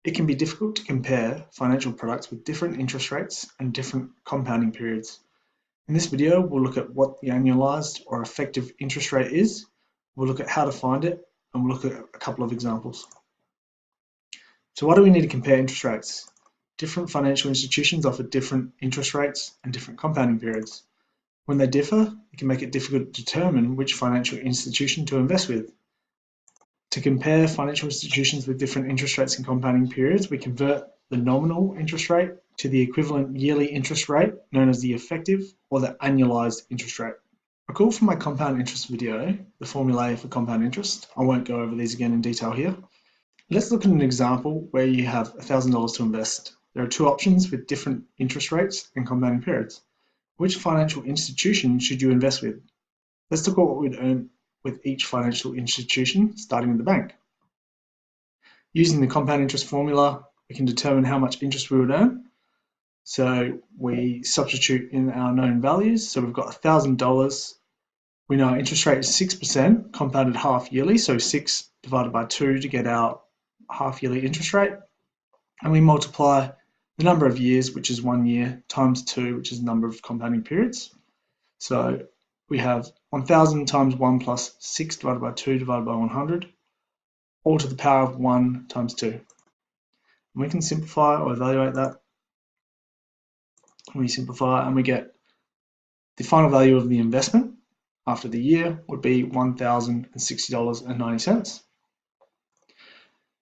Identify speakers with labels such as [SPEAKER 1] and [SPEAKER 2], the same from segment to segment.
[SPEAKER 1] It can be difficult to compare financial products with different interest rates and different compounding periods. In this video, we'll look at what the annualized or effective interest rate is, we'll look at how to find it, and we'll look at a couple of examples. So why do we need to compare interest rates? Different financial institutions offer different interest rates and different compounding periods. When they differ, it can make it difficult to determine which financial institution to invest with. To compare financial institutions with different interest rates and compounding periods, we convert the nominal interest rate to the equivalent yearly interest rate, known as the effective or the annualized interest rate. Recall from my compound interest video, the formulae for compound interest. I won't go over these again in detail here. Let's look at an example where you have $1,000 to invest. There are two options with different interest rates and compounding periods. Which financial institution should you invest with? Let's look at what we'd earn with each financial institution, starting with the bank. Using the compound interest formula, we can determine how much interest we would earn. So we substitute in our known values. So we've got $1,000. We know our interest rate is 6%, compounded half yearly. So 6 divided by 2 to get our half yearly interest rate. And we multiply the number of years, which is 1 year, times 2, which is the number of compounding periods. So we have 1,000 times 1 plus 6 divided by 2 divided by 100, all to the power of 1 times 2. And we can simplify or evaluate that. We simplify and we get the final value of the investment after the year would be $1,060.90.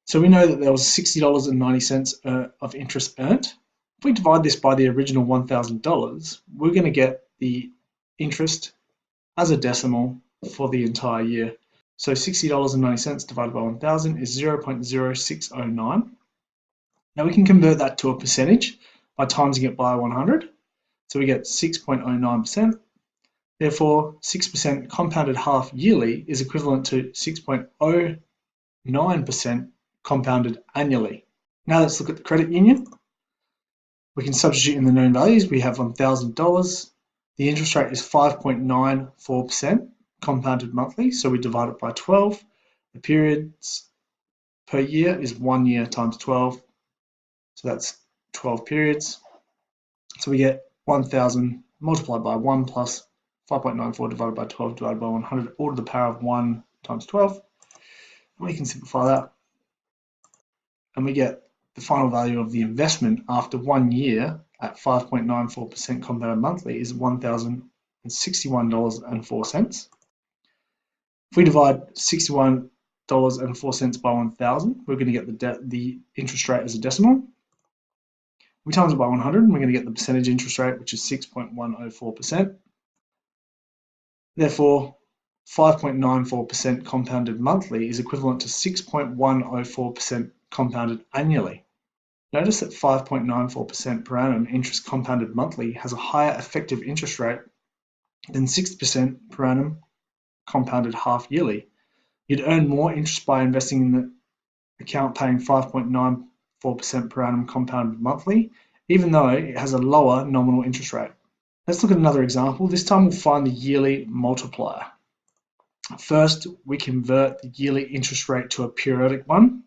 [SPEAKER 1] So we know that there was $60.90 of interest earned. If we divide this by the original $1,000, we're going to get the interest as a decimal for the entire year. So $60.90 divided by 1,000 is 0.0609. Now we can convert that to a percentage by timesing it by 100. So we get 6.09%. Therefore, 6% compounded half yearly is equivalent to 6.09% compounded annually. Now let's look at the credit union. We can substitute in the known values. We have $1,000. The interest rate is 5.94% compounded monthly, so we divide it by 12. The periods per year is 1 year times 12, so that's 12 periods. So we get 1,000 multiplied by 1 plus 5.94 divided by 12 divided by 100, all to the power of 1 times 12. We can simplify that, and we get the final value of the investment after 1 year at 5.94% compounded monthly is $1,061.04. If we divide $61.04 by 1,000, we're going to get the interest rate as a decimal. We times it by 100, and we're going to get the percentage interest rate, which is 6.104%. Therefore, 5.94% compounded monthly is equivalent to 6.104% compounded annually. Notice that 5.94% per annum interest compounded monthly has a higher effective interest rate than 6% per annum compounded half yearly. You'd earn more interest by investing in the account paying 5.94% per annum compounded monthly, even though it has a lower nominal interest rate. Let's look at another example. This time we'll find the yearly multiplier. First, we convert the yearly interest rate to a periodic one,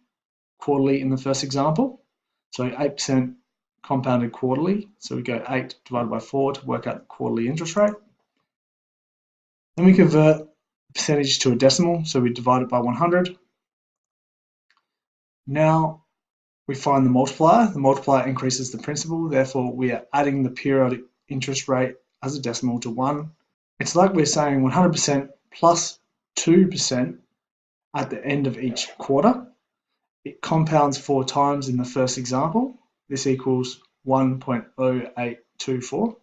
[SPEAKER 1] quarterly in the first example. So 8% compounded quarterly. So we go 8 divided by 4 to work out the quarterly interest rate. Then we convert the percentage to a decimal. So we divide it by 100. Now we find the multiplier. The multiplier increases the principal. Therefore, we are adding the periodic interest rate as a decimal to 1. It's like we're saying 100% plus 2% at the end of each quarter. It compounds 4 times in the first example. This equals 1.0824.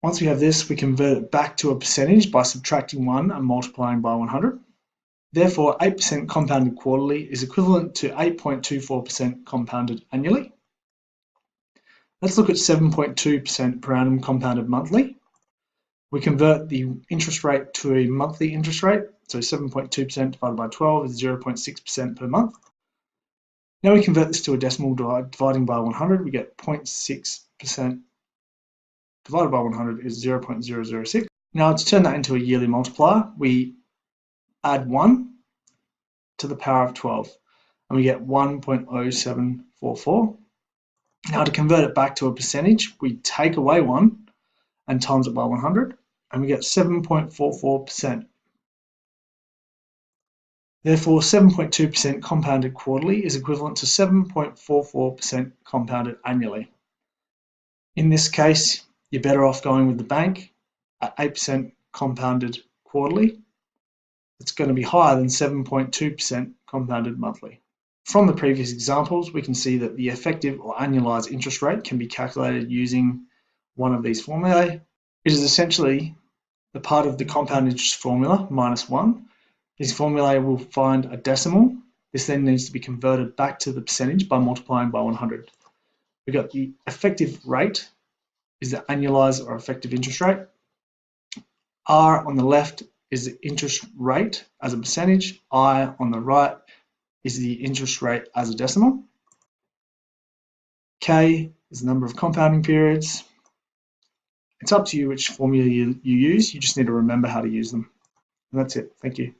[SPEAKER 1] Once we have this, we convert it back to a percentage by subtracting 1 and multiplying by 100. Therefore, 8% compounded quarterly is equivalent to 8.24% compounded annually. Let's look at 7.2% per annum compounded monthly. We convert the interest rate to a monthly interest rate. So 7.2% divided by 12 is 0.6% per month. Now we convert this to a decimal, dividing by 100, we get 0.6% divided by 100 is 0.006. Now to turn that into a yearly multiplier, we add 1 to the power of 12. And and we get 1.0744. Now to convert it back to a percentage, we take away 1 and times it by 100, and we get 7.44%. Therefore, 7.2% compounded quarterly is equivalent to 7.44% compounded annually. In this case, you're better off going with the bank at 8% compounded quarterly. It's going to be higher than 7.2% compounded monthly. From the previous examples, we can see that the effective or annualized interest rate can be calculated using one of these formulae. It is essentially the part of the compound interest formula minus 1. This formula will find a decimal. This then needs to be converted back to the percentage by multiplying by 100. We've got the effective rate is the annualized or effective interest rate. R on the left is the interest rate as a percentage. I on the right is the interest rate as a decimal. K is the number of compounding periods. It's up to you which formula you use. You just need to remember how to use them. And that's it. Thank you.